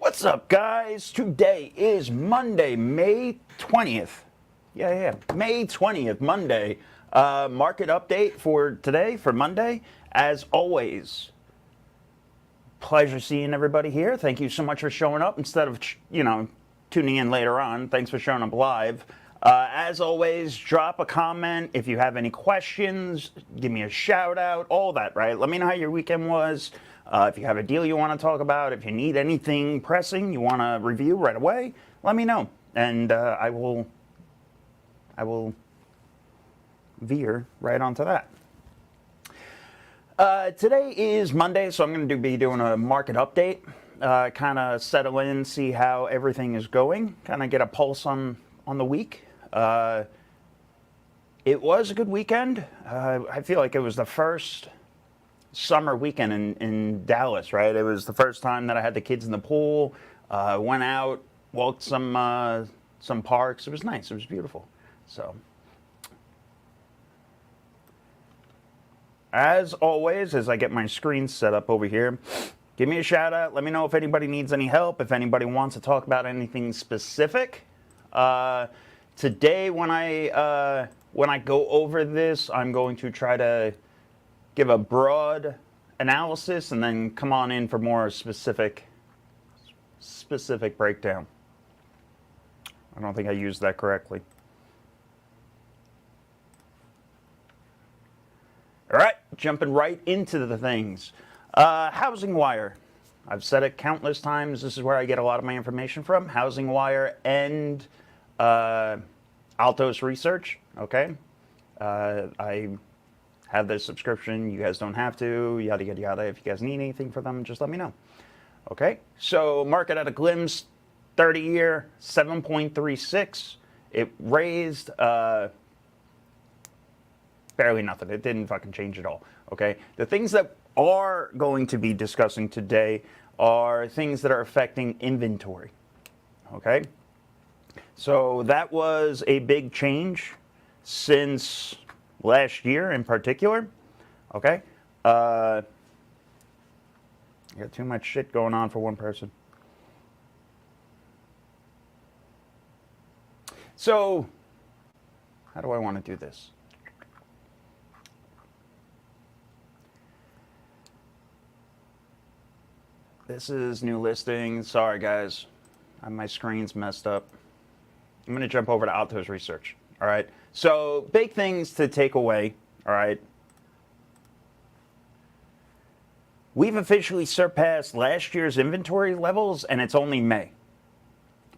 What's up, guys? Today is Monday, May 20th. May 20th, Monday. Market update for today, for Monday. As always, pleasure seeing everybody here. Thank you so much for showing up instead of, tuning in later on. Thanks for showing up live. As always, drop a comment. If you have any questions, give me a shout out, all that, right? Let me know how your weekend was. If you have a deal you want to talk about, if you need anything pressing you want to review right away, let me know. And I will veer right onto that. Today is Monday, so I'm going to be doing a market update. Kind of settle in, see how everything is going, kind of get a pulse on the week. It was a good weekend. I feel like it was the first summer weekend in Dallas, right? It was the first time that I had the kids in the pool. Went out, walked some parks. It was nice. It was beautiful. So, as always, as I get my screen set up over here, give me a shout out. Let me know if anybody needs any help, if anybody wants to talk about anything specific. Today, when I go over this, I'm going to try to give a broad analysis and then come on in for more specific breakdown. I don't think I used that correctly. All right, jumping right into the things. Housing Wire. I've said it countless times. This is where I get a lot of my information from. Housing Wire and Altos Research. Okay, I have this subscription. You guys don't have to. Yada yada yada. If you guys need anything for them, just let me know. Okay. So market at a glimpse. 30-year 7.36. It raised barely nothing. It didn't fucking change at all. Okay. The things that are going to be discussing today are things that are affecting inventory. Okay. So that was a big change since last year in particular. Okay. I got too much shit going on for one person. So, how do I want to do this? This is new listings. Sorry, guys. My screen's messed up. I'm going to jump over to Altos Research. All right. So, big things to take away. All right. We've officially surpassed last year's inventory levels, and it's only May.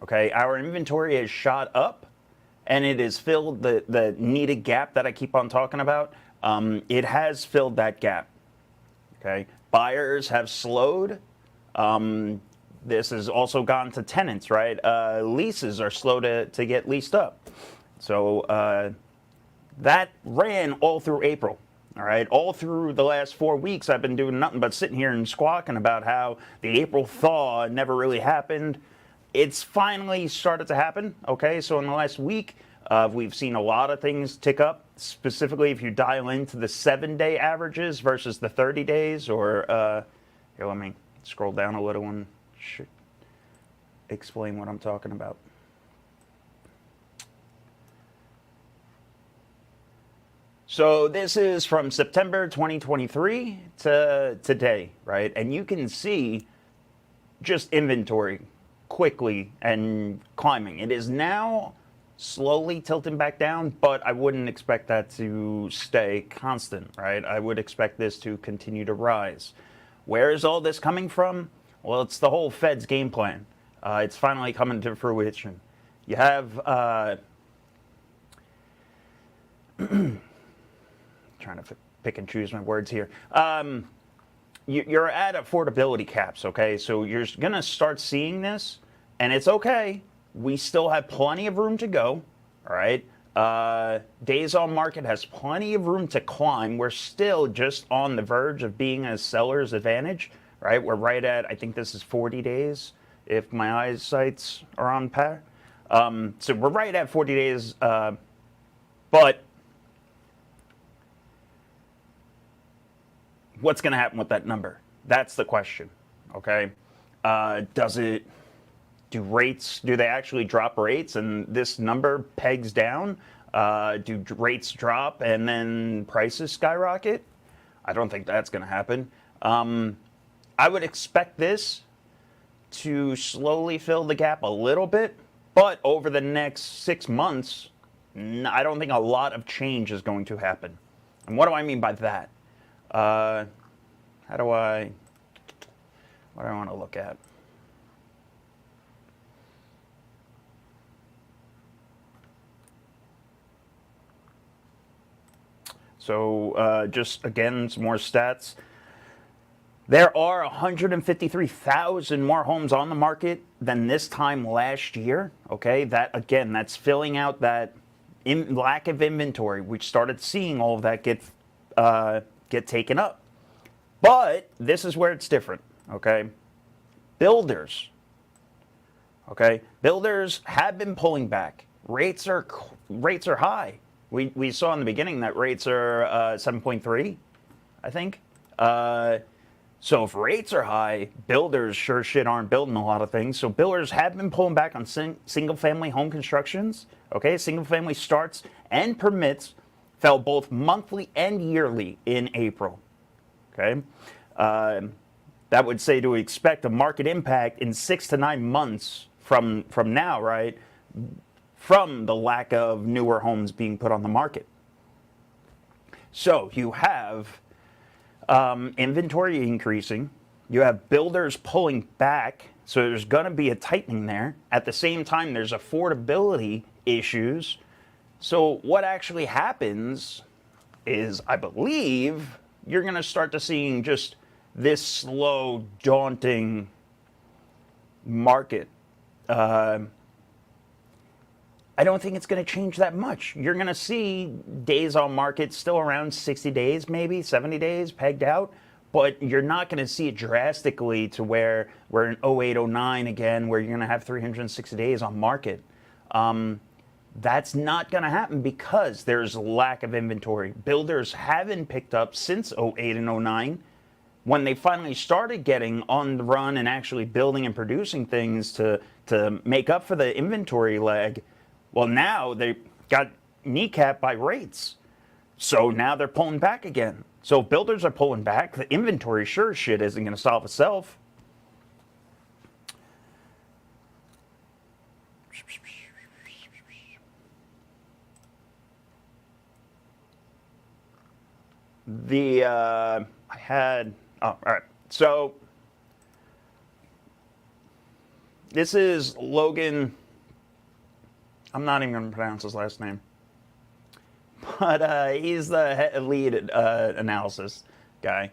Okay. Our inventory has shot up, and it has filled the needed gap that I keep on talking about. It has filled that gap. Okay. Buyers have slowed. This has also gone to tenants, right? Leases are slow to get leased up. So that ran all through April. All right, all through the last 4 weeks, I've been doing nothing but sitting here and squawking about how the April thaw never really happened. It's finally started to happen. Okay, so in the last week, we've seen a lot of things tick up. Specifically, if you dial into the 7-day averages versus the 30 days, or here, let me scroll down a little and explain what I'm talking about. So this is from September 2023 to today, right? And you can see just inventory quickly and climbing. It is now slowly tilting back down, but I wouldn't expect that to stay constant, right? I would expect this to continue to rise. Where is all this coming from? Well, it's the whole Fed's game plan. It's finally coming to fruition. You have trying to pick and choose my words here. You're at affordability caps, okay? So you're going to start seeing this, and it's okay. We still have plenty of room to go, all right? Days on market has plenty of room to climb. We're still just on the verge of being a seller's advantage, right? We're right at, I think this is 40 days, if my eyesights are on par. So we're right at 40 days, but what's going to happen with that number? That's the question, okay? Do they actually drop rates and this number pegs down? Do rates drop and then prices skyrocket? I don't think that's going to happen. I would expect this to slowly fill the gap a little bit, but over the next 6 months, I don't think a lot of change is going to happen. And what do I mean by that? What do I want to look at? So just again, some more stats. There are 153,000 more homes on the market than this time last year. Okay, that's filling out that lack of inventory. We started seeing all of that get taken up. But this is where it's different, okay? Builders have been pulling back. Rates are high. We saw in the beginning that rates are 7.3, I think. So if rates are high, builders sure shit aren't building a lot of things. So builders have been pulling back on single-family home constructions, okay? Single-family starts and permits fell both monthly and yearly in April. Okay, that would say to expect a market impact in 6 to 9 months from now, right? From the lack of newer homes being put on the market. So you have inventory increasing, you have builders pulling back, so there's going to be a tightening there. At the same time, there's affordability issues. So what actually happens is, I believe, you're going to start to seeing just this slow, daunting market. I don't think it's going to change that much. You're going to see days on market still around 60 days, maybe 70 days pegged out, but you're not going to see it drastically to where we're in 08, 09 again, where you're going to have 360 days on market. That's not going to happen because there's a lack of inventory. Builders haven't picked up since 08 and 09. When they finally started getting on the run and actually building and producing things to make up for the inventory lag, well, now they got kneecapped by rates. So now they're pulling back again. So if builders are pulling back, the inventory sure as shit isn't going to solve itself. All right. So this is Logan. I'm not even going to pronounce his last name, but he's the lead analysis guy.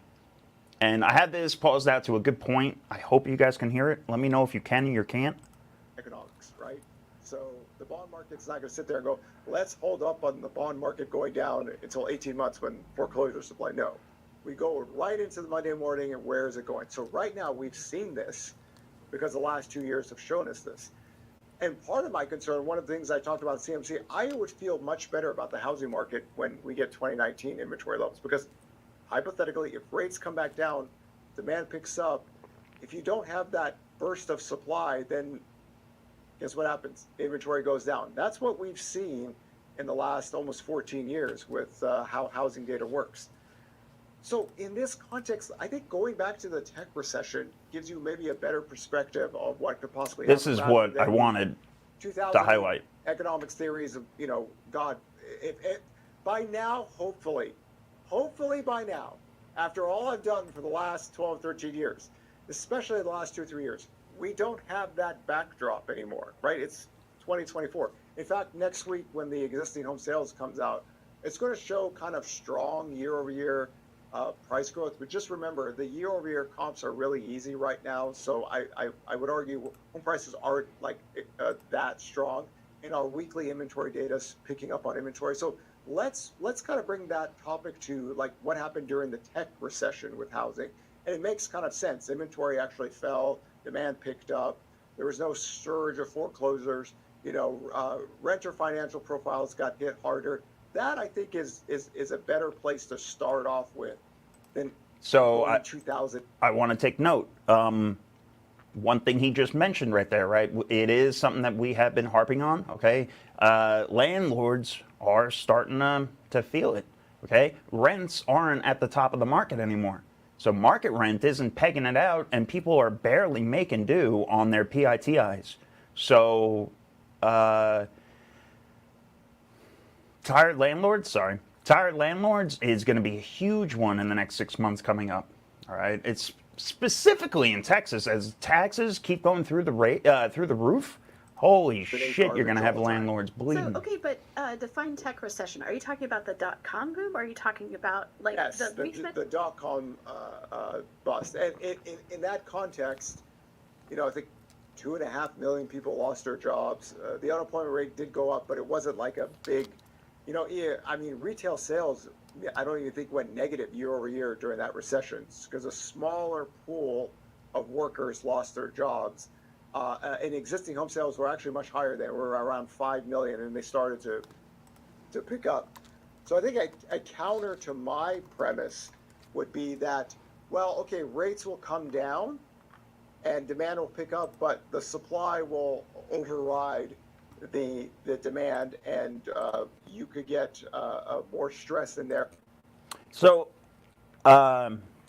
And I had this paused out to a good point. I hope you guys can hear it. Let me know if you can or you can't. Economics, right? So the bond market's not going to sit there and go, let's hold up on the bond market going down until 18 months when foreclosure supply. No. We go right into the Monday morning, and where is it going? So right now we've seen this because the last 2 years have shown us this. And part of my concern, one of the things I talked about at CMC, I would feel much better about the housing market when we get 2019 inventory levels, because hypothetically, if rates come back down, demand picks up, if you don't have that burst of supply, then guess what happens? Inventory goes down. That's what we've seen in the last almost 14 years with how housing data works. So in this context, I think going back to the tech recession gives you maybe a better perspective of what could possibly happen. This is rather what than I the wanted 2000 to highlight. economics theories of, God, if by now, hopefully by now, after all I've done for the last 12, 13 years, especially the last 2 or 3 years, we don't have that backdrop anymore, right? It's 2024. In fact, next week when the existing home sales comes out, it's going to show kind of strong year-over-year price growth. But just remember, the year-over-year comps are really easy right now. So I would argue home prices aren't like that strong, and our weekly inventory data is picking up on inventory. So let's kind of bring that topic to like what happened during the tech recession with housing, and it makes kind of sense. Inventory actually fell, demand picked up. There was no surge of foreclosures. Renter financial profiles got hit harder. That I think is a better place to start off with than So 2000. I want to take note. One thing he just mentioned right there, right? It is something that we have been harping on, okay? Landlords are starting to feel it, okay? Rents aren't at the top of the market anymore. So market rent isn't pegging it out, and people are barely making do on their PITIs. So tired landlords is going to be a huge one in the next 6 months coming up. All right, it's specifically in Texas as taxes keep going through the roof. Holy shit, you're going to have landlords bleeding. So, okay, but define tech recession. Are you talking about the .com boom? Or are you talking about like Yes, the .com bust, and in that context, I think 2.5 million people lost their jobs. The unemployment rate did go up, but it wasn't like a big, retail sales, I don't even think went negative year over year during that recession because a smaller pool of workers lost their jobs. And existing home sales were actually much higher. They were around 5 million, and they started to pick up. So I think a counter to my premise would be that, well, okay, rates will come down and demand will pick up, but the supply will override the demand, and you could get more stress in there. So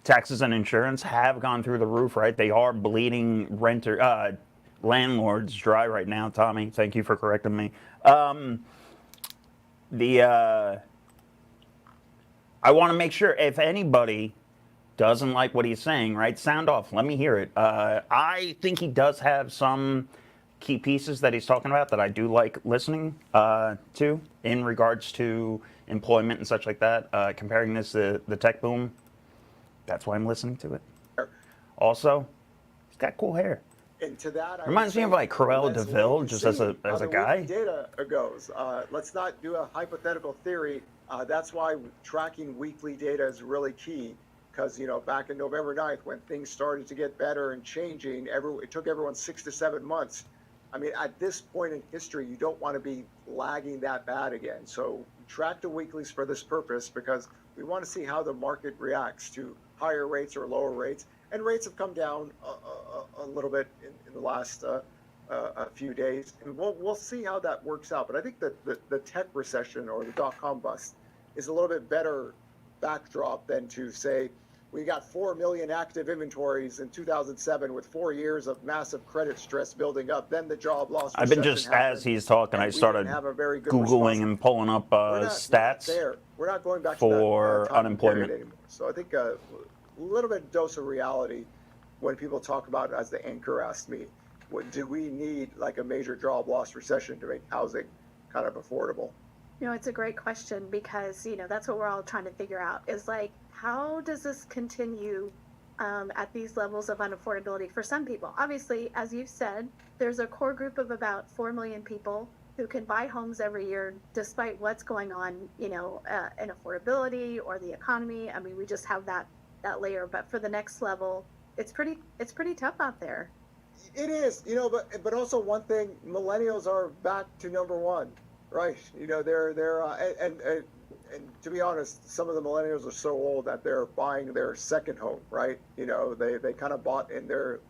taxes and insurance have gone through the roof, right? They are bleeding landlords dry right now. Tommy, thank you for correcting me. I want to make sure if anybody doesn't like what he's saying, right, sound off. Let me hear it. I think he does have some key pieces that he's talking about that I do like listening to in regards to employment and such like that. Comparing this to the tech boom, that's why I'm listening to it. Also, he's got cool hair. And to that, Reminds me of like Cruella de Vil, just as a guy. Data goes. Let's not do a hypothetical theory. That's why tracking weekly data is really key. Because back in November 9th, when things started to get better and changing, it took everyone 6 to 7 months. I mean, at this point in history, you don't want to be lagging that bad again. So track the weeklies for this purpose because we want to see how the market reacts to higher rates or lower rates. And rates have come down a little bit in the last a few days. And we'll see how that works out. But I think that the tech recession or the .com bust is a little bit better backdrop than to say we got 4 million active inventories in 2007 with 4 years of massive credit stress building up. Then the job loss. I've been just as he's talking, I started Googling and pulling up stats. We're not going back for to that unemployment anymore. So I think a little bit dose of reality when people talk about it, as the anchor asked me, do we need like a major job loss recession to make housing kind of affordable? It's a great question because, that's what we're all trying to figure out is like, how does this continue at these levels of unaffordability for some people? Obviously, as you've said, there's a core group of about 4 million people who can buy homes every year despite what's going on, in affordability or the economy. I mean, we just have that layer. But for the next level, it's pretty tough out there. It is, but also one thing, millennials are back to number one. Right, they're and to be honest, some of the millennials are so old that they're buying their second home. Right, they kind of bought in their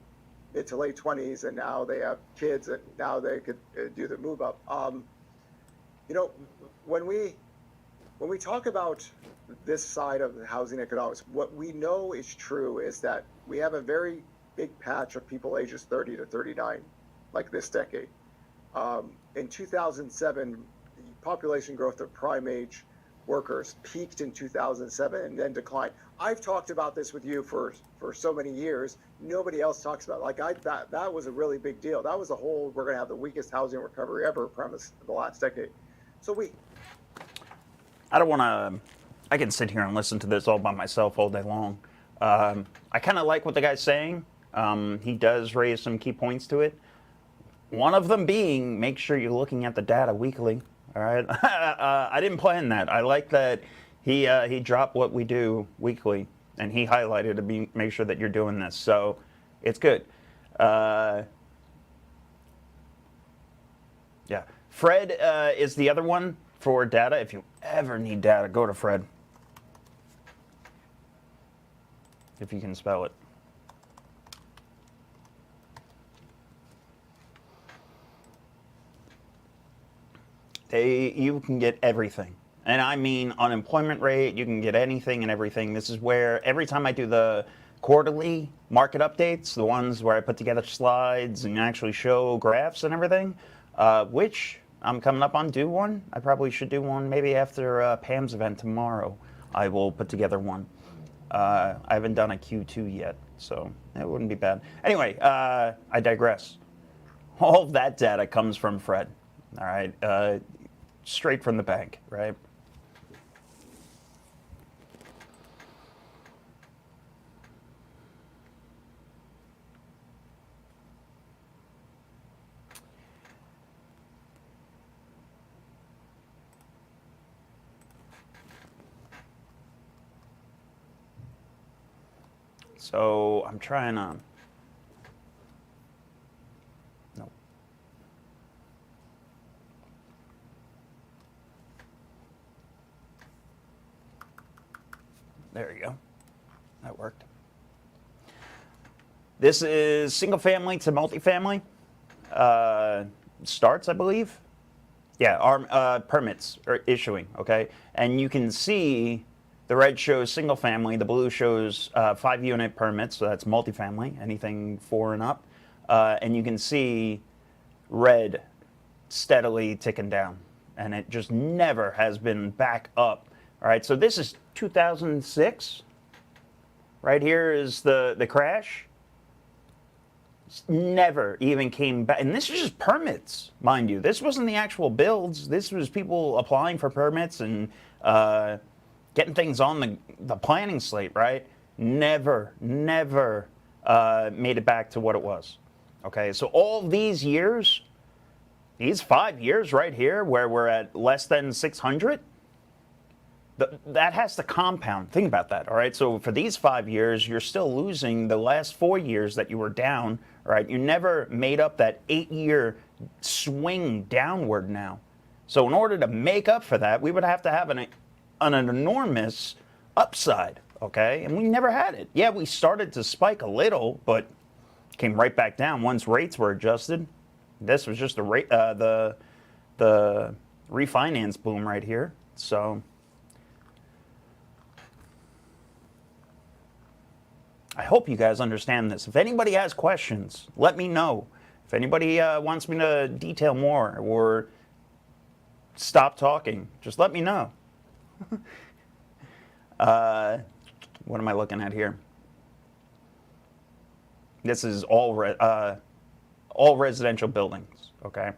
mid to late 20s, and now they have kids, and now they could do the move up. You know, when we talk about this side of the housing economics, what we know is true is that we have a very big patch of people ages 30 to 39, like this decade. In 2007, the population growth of prime age workers peaked in 2007 and then declined. I've talked about this with you for so many years. Nobody else talks about it. Like that was a really big deal. That was the whole we're going to have the weakest housing recovery ever premise in the last decade. So I don't want to. I can sit here and listen to this all by myself all day long. I kind of like what the guy's saying. He does raise some key points to it. One of them being, make sure you're looking at the data weekly. All right. I didn't plan that. I like that he dropped what we do weekly, and he highlighted to make sure that you're doing this. So it's good. Yeah. Fred is the other one for data. If you ever need data, go to Fred. If you can spell it. You can get everything. And I mean unemployment rate, you can get anything and everything. This is where every time I do the quarterly market updates, the ones where I put together slides and actually show graphs and everything, which I'm coming up on due one. I probably should do one maybe after Pam's event tomorrow. I will put together one. I haven't done a Q2 yet, so it wouldn't be bad. Anyway, I digress. All of that data comes from Fred, all right? Straight from the bank, right? So I'm trying to. No. There you go. That worked. This is single family to multifamily starts, I believe. Yeah, our permits are issuing, okay? And you can see the red shows single family, the blue shows 5-unit permits, so that's multifamily, anything 4 and up. And you can see red steadily ticking down, and it just never has been back up. All right, so this is 2006. Right here is the crash. Never even came back. And this is just permits, mind you. This wasn't the actual builds. This was people applying for permits and getting things on the planning slate, right? Never made it back to what it was. Okay, so all these years, these 5 years right here where we're at less than 600, that has to compound. Think about that, all right? So for these 5 years, you're still losing the last 4 years that you were down, all right? You never made up that 8-year swing downward now. So in order to make up for that, we would have to have an enormous upside, okay? And we never had it. Yeah, we started to spike a little, but came right back down once rates were adjusted. This was just the refinance boom right here. So I hope you guys understand this. If anybody has questions, let me know. If anybody wants me to detail more or stop talking, just let me know. What am I looking at here? This is all residential buildings, okay?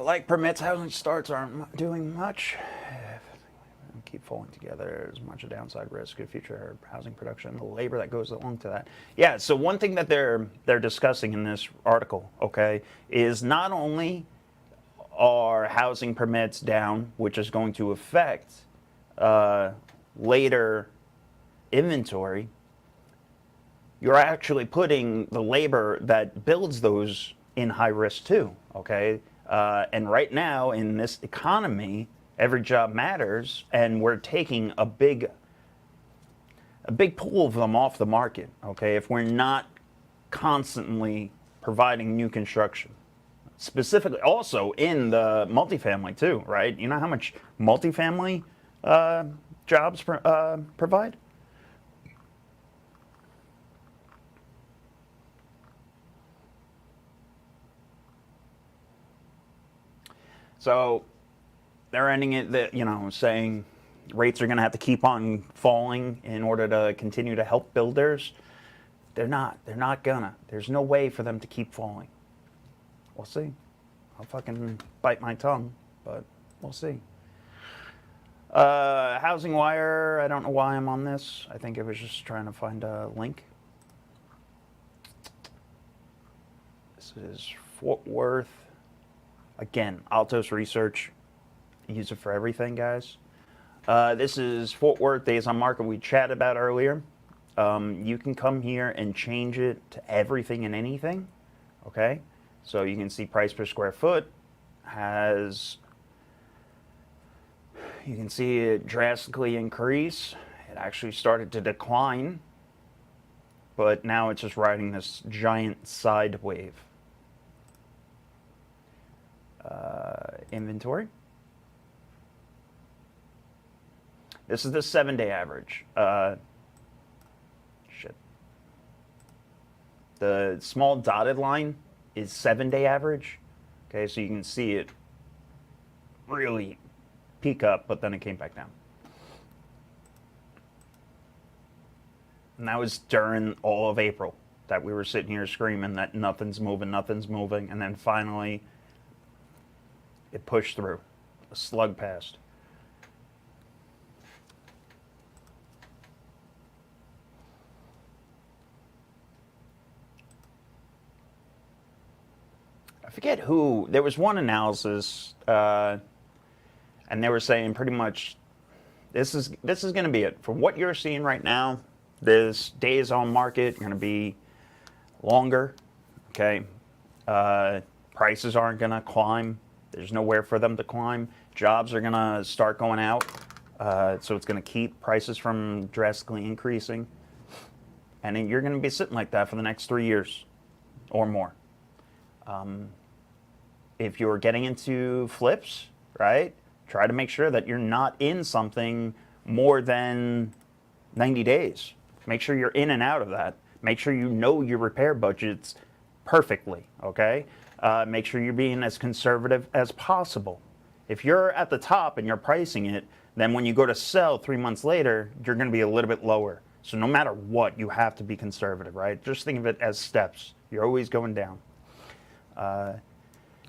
Like permits, housing starts aren't doing much. Keep falling together. There's much a downside risk of future housing production, the labor that goes along to that. Yeah, so one thing that they're discussing in this article, okay, is not only are housing permits down, which is going to affect later inventory, you're actually putting the labor that builds those in high risk too, okay? And right now in this economy, every job matters, and we're taking a big pool of them off the market, okay, if we're not constantly providing new construction. Specifically, also in the multifamily too, right? You know how much multifamily jobs provide? So they're ending it that, saying rates are going to have to keep on falling in order to continue to help builders. They're not. They're not gonna. There's no way for them to keep falling. We'll see. I'll fucking bite my tongue, but we'll see. Housing Wire, I don't know why I'm on this. I think I was just trying to find a link. This is Fort Worth. Again, Altos Research. Use it for everything, guys. This is Fort Worth Days on Market we chatted about earlier. You can come here and change it to everything and anything, okay? So you can see price per square foot you can see it drastically increase. It actually started to decline, but now it's just riding this giant side wave. Inventory. This is the 7-day average. The small dotted line is 7-day average. Okay, so you can see it really peak up, but then it came back down. And that was during all of April that we were sitting here screaming that nothing's moving, and then finally it pushed through. A slug passed. I forget who, there was one analysis, and they were saying pretty much this is going to be it. From what you're seeing right now, this days on market going to be longer, okay? Prices aren't going to climb. There's nowhere for them to climb. Jobs are going to start going out, so it's going to keep prices from drastically increasing. And then you're going to be sitting like that for the next 3 years or more. If you're getting into flips, right, try to make sure that you're not in something more than 90 days. Make sure you're in and out of that. Make sure you know your repair budgets perfectly, okay? Make sure you're being as conservative as possible. If you're at the top and you're pricing it, then when you go to sell 3 months later, you're going to be a little bit lower. So no matter what, you have to be conservative, right? Just think of it as steps. You're always going down.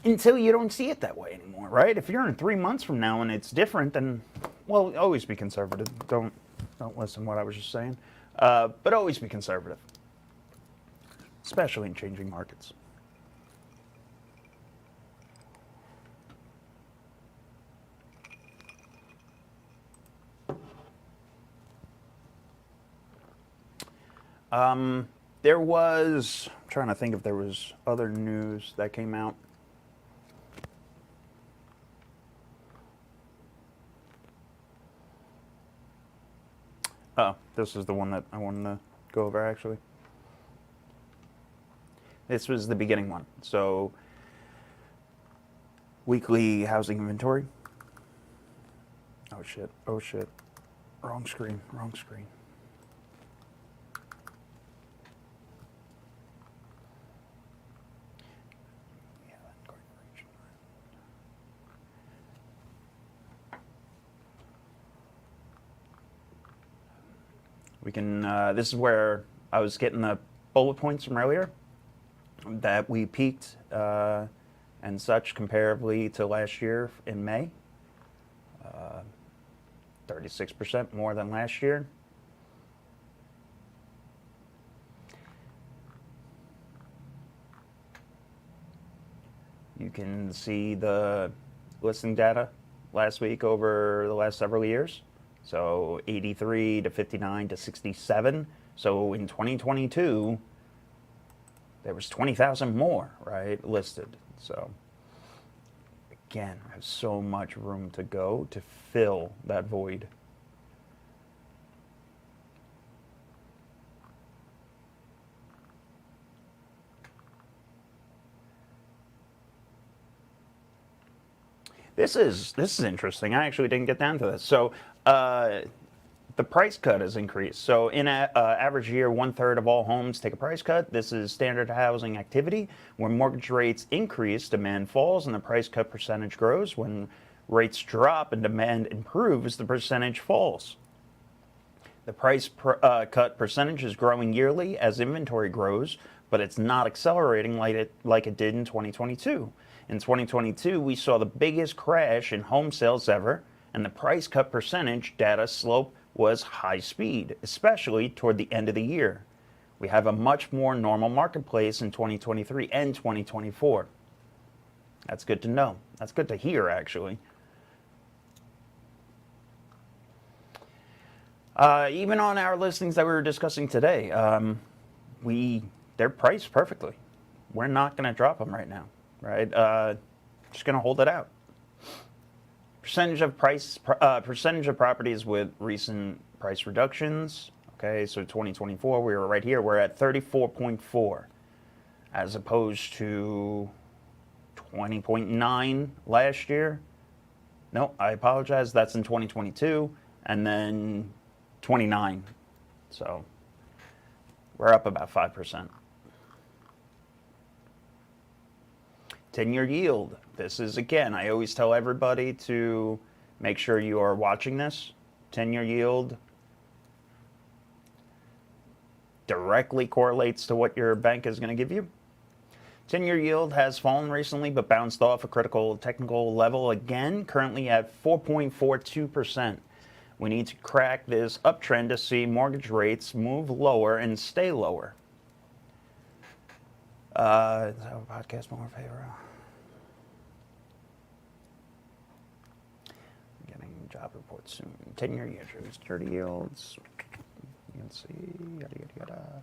Until you don't see it that way anymore, right? If you're in 3 months from now and it's different, then, well, always be conservative. Don't listen to what I was just saying. But always be conservative, especially in changing markets. There was, I'm trying to think if there was other news that came out. Oh, this is the one that I wanted to go over actually. This was the beginning one. So, weekly housing inventory. Oh shit, oh shit. Wrong screen, wrong screen. We can, this is where I was getting the bullet points from earlier, that we peaked and such comparably to last year in May. 36% more than last year. You can see the listing data last week over the last several years. So 83 to 59 to 67. So in 2022, there was 20,000 more, right, listed. So again, I have so much room to go to fill that void. This is interesting. I actually didn't get down to this. So the price cut has increased. So in an average year, 1/3 of all homes take a price cut. This is standard housing activity. When mortgage rates increase, demand falls and the price cut percentage grows. When rates drop and demand improves, the percentage falls. The price cut percentage is growing yearly as inventory grows, but it's not accelerating like it did in 2022. In 2022, we saw the biggest crash in home sales ever, and the price cut percentage data slope was high speed, especially toward the end of the year. We have a much more normal marketplace in 2023 and 2024. That's good to know. That's good to hear, actually. Even on our listings that we were discussing today, they're priced perfectly. We're not going to drop them right now, right? Just going to hold it out. Percentage of properties with recent price reductions. Okay, so 2024, we were right here. We're at 34.4, as opposed to 20.9 last year. No, I apologize. That's in 2022, and then 29. So we're up about 5%. 10-year yield. This is, again, I always tell everybody to make sure you are watching this. 10-year yield directly correlates to what your bank is going to give you. 10-year yield has fallen recently, but bounced off a critical technical level again, currently at 4.42%. We need to crack this uptrend to see mortgage rates move lower and stay lower. Is that a podcast more favorite? Getting job reports soon. 10-year yields, 30 yields. You can see, yada, yada, yada.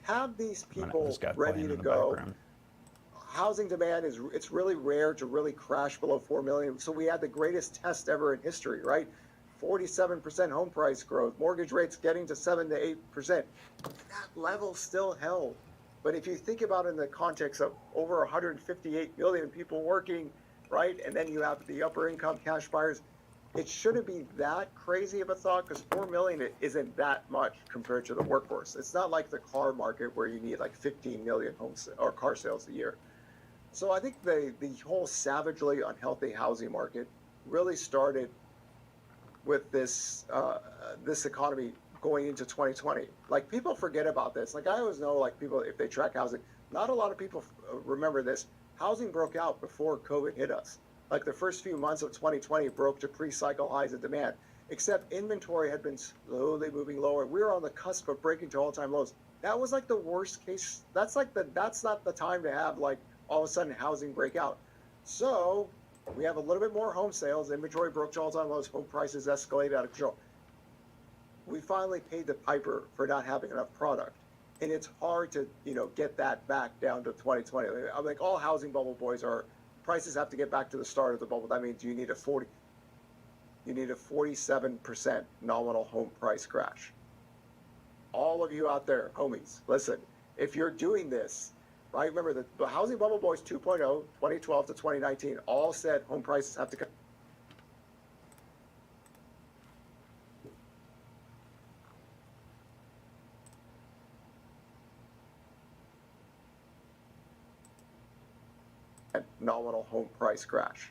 Have these people This guy ready playing to in the go. background. Housing demand it's really rare to really crash below 4 million. So we had the greatest test ever in history, right? 47% home price growth, mortgage rates getting to 7 to 8%. That level still held. But if you think about it in the context of over 158 million people working, right? And then you have the upper income cash buyers, it shouldn't be that crazy of a thought because 4 million isn't that much compared to the workforce. It's not like the car market where you need like 15 million homes or car sales a year. So I think the whole savagely unhealthy housing market really started with this this economy going into 2020. Like people forget about this. Like I always know, like people if they track housing, not a lot of people remember this. Housing broke out before COVID hit us. Like the first few months of 2020 broke to pre-cycle highs of demand. Except inventory had been slowly moving lower. We were on the cusp of breaking to all-time lows. That was like the worst case. That's not the time to have like all of a sudden housing break out. So we have a little bit more home sales. Inventory broke to all-time lows. Home prices escalated out of control. We finally paid the piper for not having enough product. And it's hard to, get that back down to 2020. I'm like all housing bubble boys are prices have to get back to the start of the bubble. That means you need a 47% nominal home price crash. all of you out there, homies, listen, if you're doing this, right, remember the Housing Bubble Boys 2.0, 2012 to 2019, all said home prices have to come. Nominal home price crash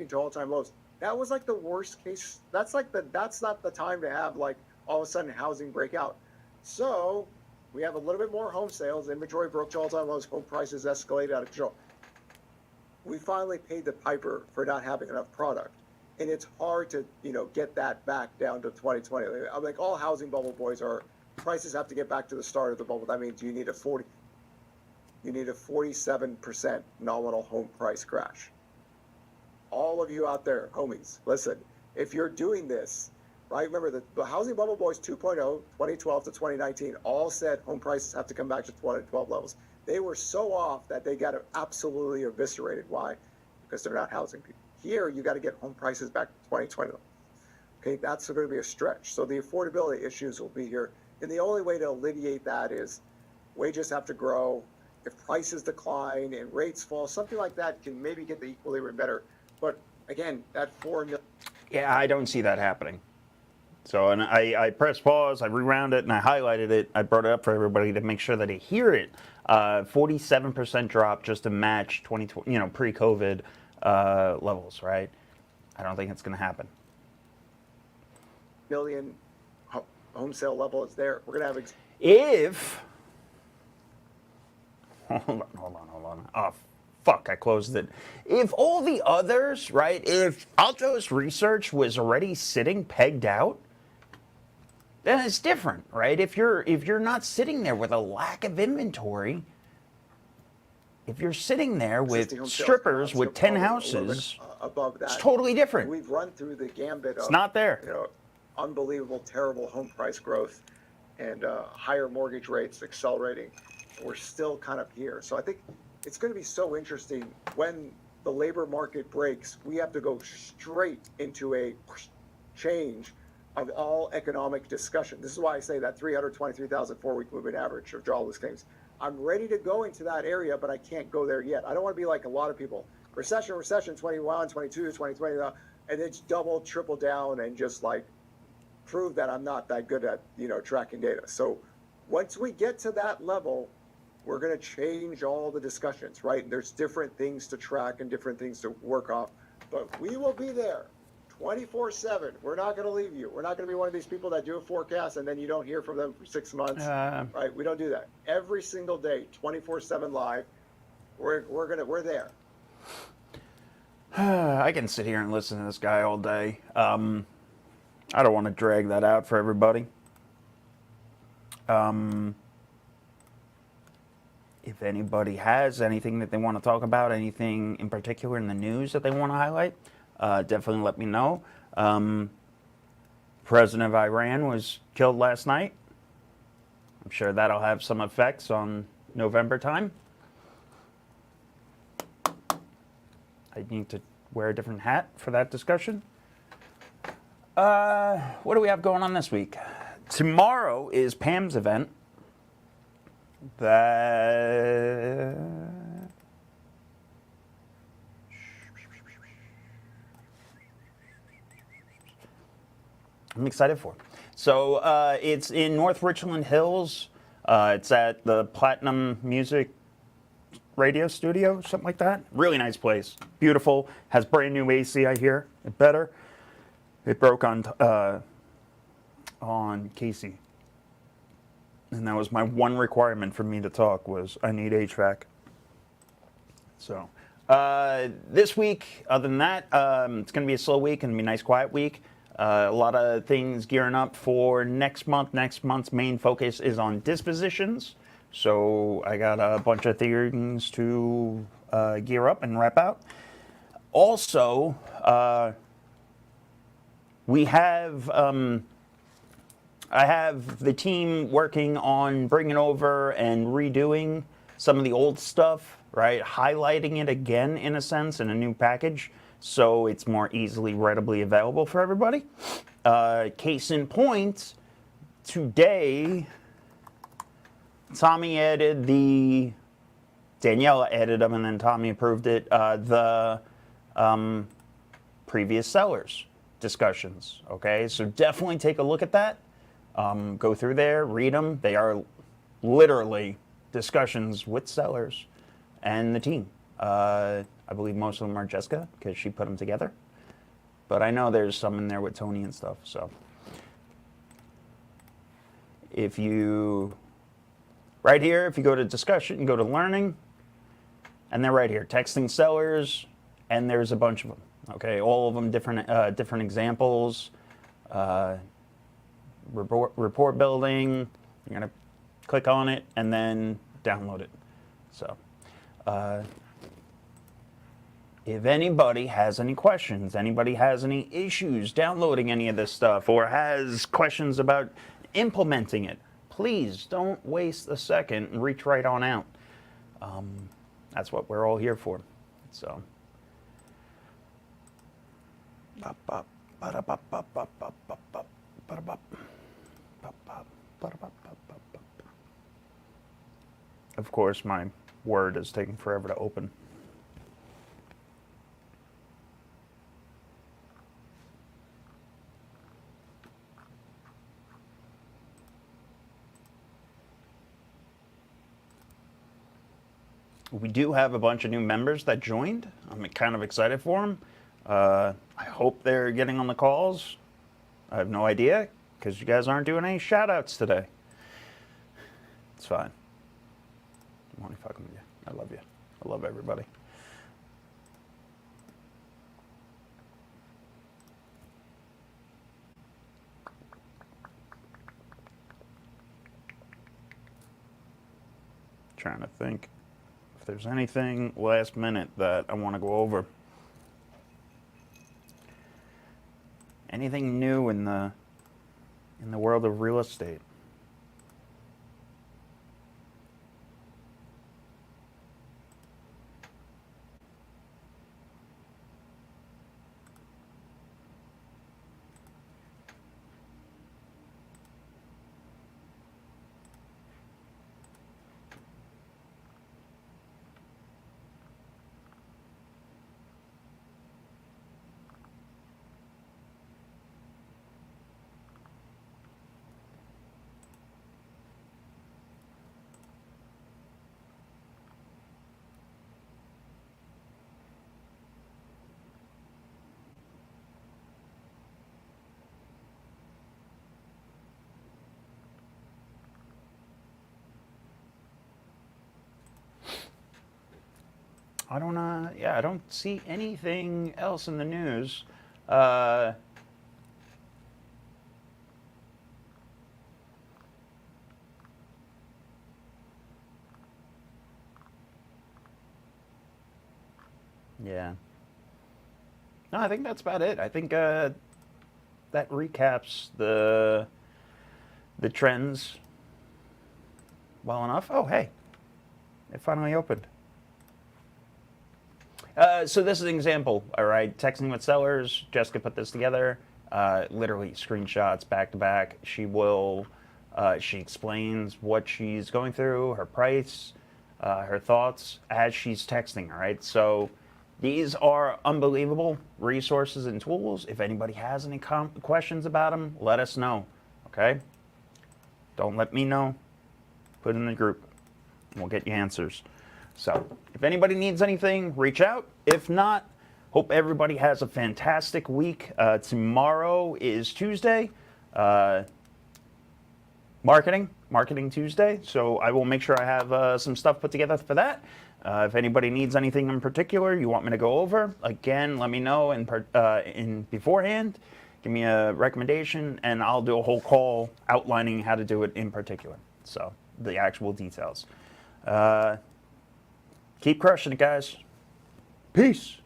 to all-time lows. That was like the worst case. That's not the time to have like all of a sudden housing breakout. So we have a little bit more home sales, inventory broke to all-time lows, home prices escalated out of control. We finally paid the piper for not having enough product, and it's hard to get that back down to 2020. I'm like, all housing bubble boys are, prices have to get back to the start of the bubble. That means you need a 47% nominal home price crash. All of you out there, homies, listen, if you're doing this, right, remember the Housing Bubble Boys 2.0, 2012 to 2019, all said home prices have to come back to 2012 levels. They were so off that they got absolutely eviscerated. Why? Because they're not housing people. Here, you got to get home prices back to 2020. Okay, that's going to be a stretch. So the affordability issues will be here. And the only way to alleviate that is wages have to grow. If prices decline and rates fall, something like that can maybe get the equilibrium better. But again, that 4 million. Yeah, I don't see that happening. So, and I pressed pause, I rewound it, and I highlighted it. I brought it up for everybody to make sure that they hear it. 47% drop just to match pre-COVID levels, right? I don't think it's going to happen. Million home sale level is there. We're going to have. If. Hold on. Oh, fuck, I closed it. If all the others, right, if Altos Research was already sitting pegged out, then it's different, right? If you're not sitting there with a lack of inventory, if you're sitting there with strippers with 10 houses, above that, it's totally different. We've run through the gambit of it's not there. Unbelievable, terrible home price growth and higher mortgage rates accelerating. We're still kind of here. So I think it's going to be so interesting when the labor market breaks. We have to go straight into a change of all economic discussion. This is why I say that 323,000 4-week moving average of jobless claims. I'm ready to go into that area, but I can't go there yet. I don't want to be like a lot of people. Recession, 21, 22, 2020, and it's double, triple down and just like prove that I'm not that good at, tracking data. So once we get to that level, we're going to change all the discussions, right? There's different things to track and different things to work off, but we will be there 24/7. We're not going to leave you. We're not going to be one of these people that do a forecast and then you don't hear from them for 6 months, right? We don't do that. Every single day, 24/7 live. We're there. I can sit here and listen to this guy all day. I don't want to drag that out for everybody. If anybody has anything that they want to talk about, anything in particular in the news that they want to highlight, definitely let me know. President of Iran was killed last night. I'm sure that'll have some effects on November time. I need to wear a different hat for that discussion. What do we have going on this week? Tomorrow is Pam's event. I'm excited for. So it's in North Richland Hills. It's at the Platinum Music Radio Studio, something like that. Really nice place. Beautiful. Has brand new AC, I hear. It better. It broke on Casey. And that was my one requirement for me to talk was I need HVAC. So this week, other than that, it's going to be a slow week and be a nice quiet week. A lot of things gearing up for next month. Next month's main focus is on dispositions. So I got a bunch of things to gear up and wrap out. Also, we have... I have the team working on bringing over and redoing some of the old stuff, right? Highlighting it again, in a sense, in a new package, so it's more easily, readily available for everybody. Case in point, today, Daniela added them, and then Tommy approved it, the previous sellers discussions, okay? So definitely take a look at that. Go through there, read them. They are literally discussions with sellers and the team. I believe most of them are Jessica, because she put them together. But I know there's some in there with Tony and stuff, so. Right here, if you go to discussion, go to learning, and they're right here, texting sellers, and there's a bunch of them. Okay, all of them different examples. Report building. You're gonna click on it and then download it. So, if anybody has any questions, anybody has any issues downloading any of this stuff, or has questions about implementing it, please don't waste a second and reach right on out. That's what we're all here for. So. Of course, my Word is taking forever to open. We do have a bunch of new members that joined. I'm kind of excited for them. I hope they're getting on the calls. I have no idea, because you guys aren't doing any shout-outs today. It's fine. I'm only fucking with you. I love you. I love everybody. Trying to think if there's anything last minute that I want to go over. Anything new in the world of real estate? I don't see anything else in the news. Yeah. No, I think that's about it. I think that recaps the trends well enough. Oh, hey, it finally opened. So this is an example, all right? Texting with sellers. Jessica put this together. Literally screenshots back to back. She explains what she's going through, her price, her thoughts as she's texting, all right? So these are unbelievable resources and tools. If anybody has any questions about them, let us know, okay? Don't let me know. Put it in the group, and we'll get you answers. So if anybody needs anything, reach out. If not, hope everybody has a fantastic week. Tomorrow is Tuesday, Marketing Tuesday. So I will make sure I have some stuff put together for that. If anybody needs anything in particular you want me to go over, again, let me know in beforehand. Give me a recommendation, and I'll do a whole call outlining how to do it in particular. So the actual details. Keep crushing it, guys. Peace.